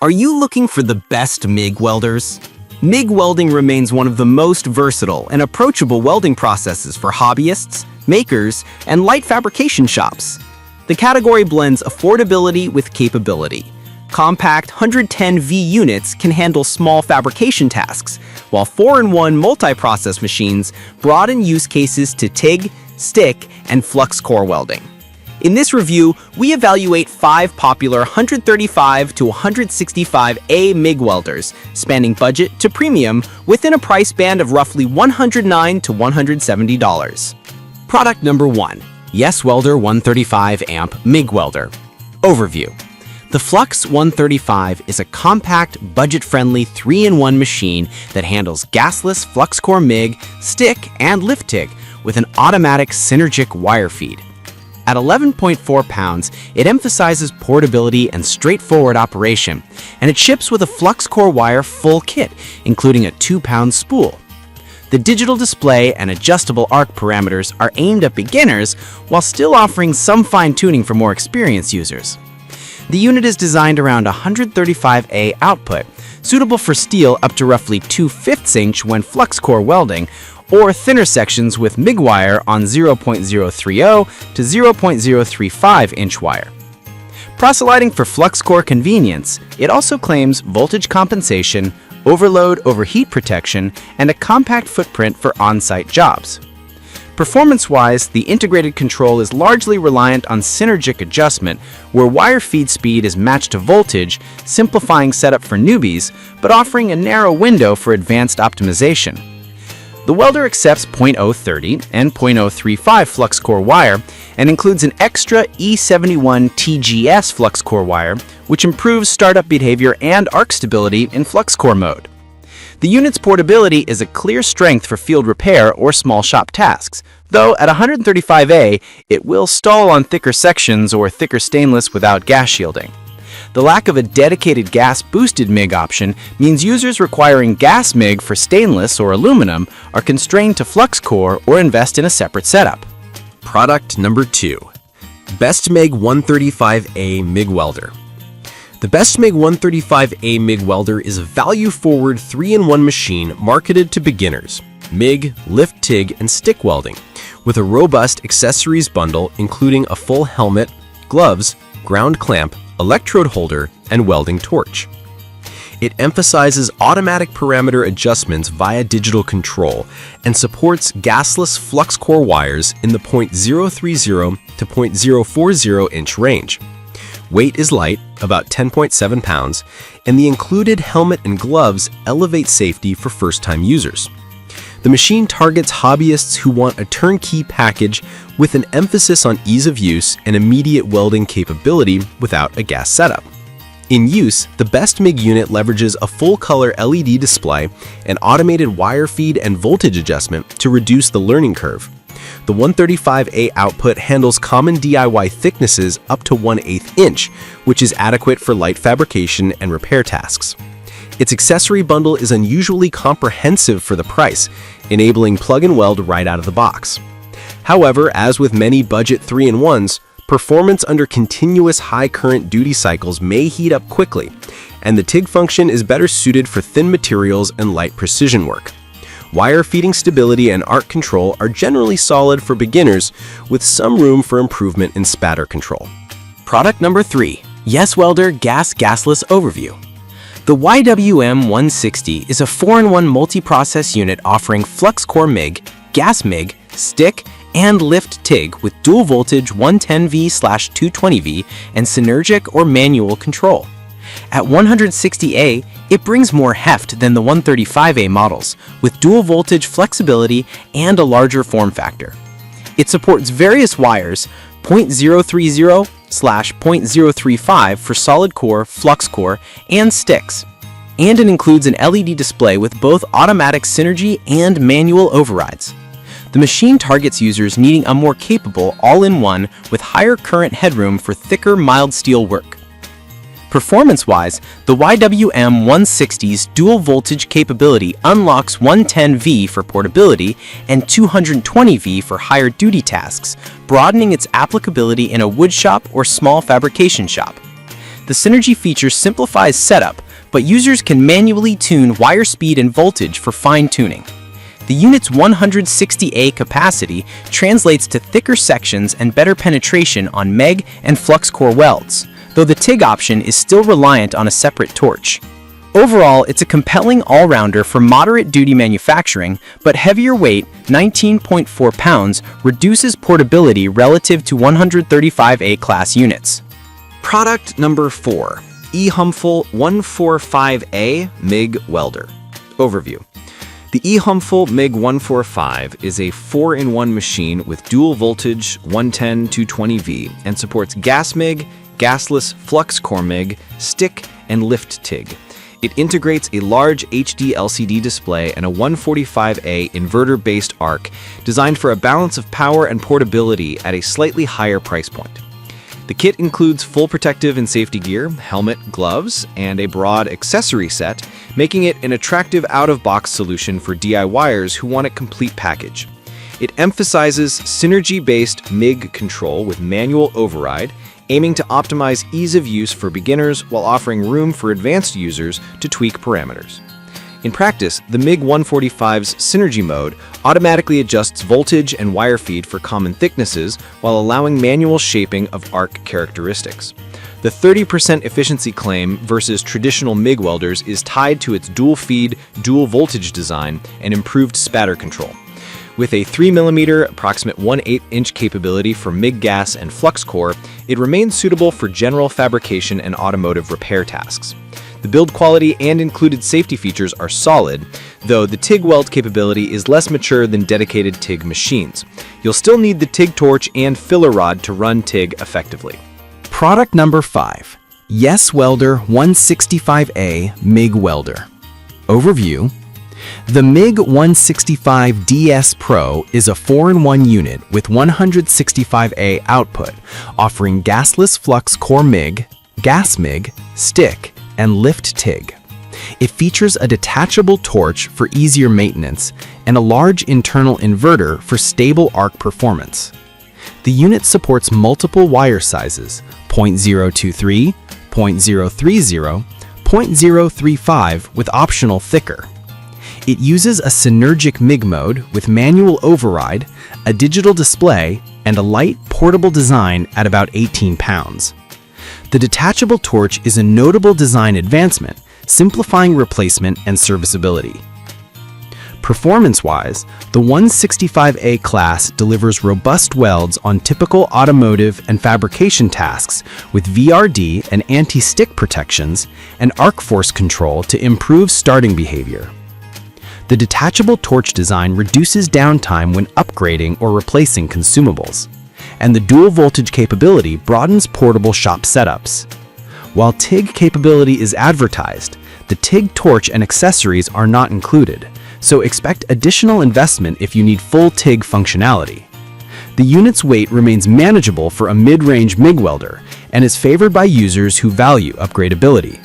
Are you looking for the best MIG welders? MIG welding remains one of the most versatile and approachable welding processes for hobbyists, makers, and light fabrication shops. The category blends affordability with capability. Compact 110V units can handle small fabrication tasks, while 4-in-1 multi-process machines broaden use cases to TIG, stick, and flux core welding. In this review, we evaluate 5 popular 135 to 165A MIG welders, spanning budget to premium within a price band of roughly $109 to $170. Product number 1. Yes Welder 135 amp MIG welder. Overview. The Flux 135 is a compact, budget-friendly 3-in-1 machine that handles gasless flux core MIG, stick, and lift TIG with an automatic synergic wire feed. At 11.4 pounds, it emphasizes portability and straightforward operation, and it ships with a flux core wire full kit, including a 2-pound spool. The digital display and adjustable arc parameters are aimed at beginners while still offering some fine-tuning for more experienced users. The unit is designed around 135A output, suitable for steel up to roughly 2/5 inch when flux core welding, or thinner sections with MIG wire on 0.030 to 0.035 inch wire. Proselyting for flux core convenience, it also claims voltage compensation, overload overheat protection, and a compact footprint for on-site jobs. Performance-wise, the integrated control is largely reliant on synergic adjustment, where wire feed speed is matched to voltage, simplifying setup for newbies, but offering a narrow window for advanced optimization. The welder accepts 0.030 and 0.035 flux core wire and includes an extra E71 TGS flux core wire, which improves startup behavior and arc stability in flux core mode. The unit's portability is a clear strength for field repair or small shop tasks, though at 135A, it will stall on thicker sections or thicker stainless without gas shielding. The lack of a dedicated gas-boosted MIG option means users requiring gas MIG for stainless or aluminum are constrained to flux core or invest in a separate setup. Product number 2. Best MIG 135A MIG welder. The Best MIG 135A MIG welder is a value-forward 3-in-1 machine marketed to beginners, MIG, lift TIG, and stick welding, with a robust accessories bundle including a full helmet, gloves, ground clamp, electrode holder, and welding torch. It emphasizes automatic parameter adjustments via digital control and supports gasless flux core wires in the 0.030 to 0.040 inch range. Weight is light, about 10.7 pounds, and the included helmet and gloves elevate safety for first-time users. The machine targets hobbyists who want a turnkey package with an emphasis on ease of use and immediate welding capability without a gas setup. In use, the Best MIG unit leverages a full-color LED display and automated wire feed and voltage adjustment to reduce the learning curve. The 135A output handles common DIY thicknesses up to 1/8 inch, which is adequate for light fabrication and repair tasks. Its accessory bundle is unusually comprehensive for the price, enabling plug and weld right out of the box. However, as with many budget 3-in-1s, performance under continuous high current duty cycles may heat up quickly, and the TIG function is better suited for thin materials and light precision work. Wire feeding stability and arc control are generally solid for beginners, with some room for improvement in spatter control. Product number 3. Yes Welder gasless overview. The YWM-160 is a 4-in-1 multi-process unit offering flux core MIG, gas MIG, stick, and lift TIG with dual voltage 110V/220V and synergic or manual control. At 160A, it brings more heft than the 135A models, with dual voltage flexibility and a larger form factor. It supports various wires, 0.030/0.035 for solid core, flux core, and sticks. And it includes an LED display with both automatic synergy and manual overrides. The machine targets users needing a more capable all-in-one with higher current headroom for thicker, mild steel work. Performance-wise, the YWM-160's dual voltage capability unlocks 110V for portability and 220V for higher duty tasks, broadening its applicability in a wood shop or small fabrication shop. The Synergy feature simplifies setup, but users can manually tune wire speed and voltage for fine-tuning. The unit's 160A capacity translates to thicker sections and better penetration on Meg and flux core welds, though the TIG option is still reliant on a separate torch. Overall, it's a compelling all-rounder for moderate-duty manufacturing, but heavier weight, 19.4 pounds, reduces portability relative to 135A class units. Product number 4. eHumful 145A MIG Welder. Overview. The eHumful MIG 145 is a 4-in-1 machine with dual voltage 110-220V and supports gas MIG, gasless flux core MIG, stick, and lift TIG. It integrates a large HD LCD display and a 145A inverter-based arc designed for a balance of power and portability at a slightly higher price point. The kit includes full protective and safety gear, helmet, gloves, and a broad accessory set, making it an attractive out-of-box solution for DIYers who want a complete package. It emphasizes synergy-based MIG control with manual override, aiming to optimize ease of use for beginners while offering room for advanced users to tweak parameters. In practice, the MIG 145's Synergy mode automatically adjusts voltage and wire feed for common thicknesses while allowing manual shaping of arc characteristics. The 30% efficiency claim versus traditional MIG welders is tied to its dual feed, dual voltage design and improved spatter control. With a 3mm, approximate 1/8-inch capability for MIG gas and flux core, it remains suitable for general fabrication and automotive repair tasks. The build quality and included safety features are solid, though the TIG weld capability is less mature than dedicated TIG machines. You'll still need the TIG torch and filler rod to run TIG effectively. Product number 5. Yes Welder 165A MIG Welder. Overview. The MIG 165 DS Pro is a 4-in-1 unit with 165A output, offering gasless flux core MIG, gas MIG, stick, and lift TIG. It features a detachable torch for easier maintenance and a large internal inverter for stable arc performance. The unit supports multiple wire sizes, 0.023, 0.030, 0.035 with optional thicker. It uses a synergic MIG mode with manual override, a digital display, and a light, portable design at about 18 pounds. The detachable torch is a notable design advancement, simplifying replacement and serviceability. Performance-wise, the 165A class delivers robust welds on typical automotive and fabrication tasks with VRD and anti-stick protections and arc force control to improve starting behavior. The detachable torch design reduces downtime when upgrading or replacing consumables, and the dual voltage capability broadens portable shop setups. While TIG capability is advertised, the TIG torch and accessories are not included, so expect additional investment if you need full TIG functionality. The unit's weight remains manageable for a mid-range MIG welder and is favored by users who value upgradability.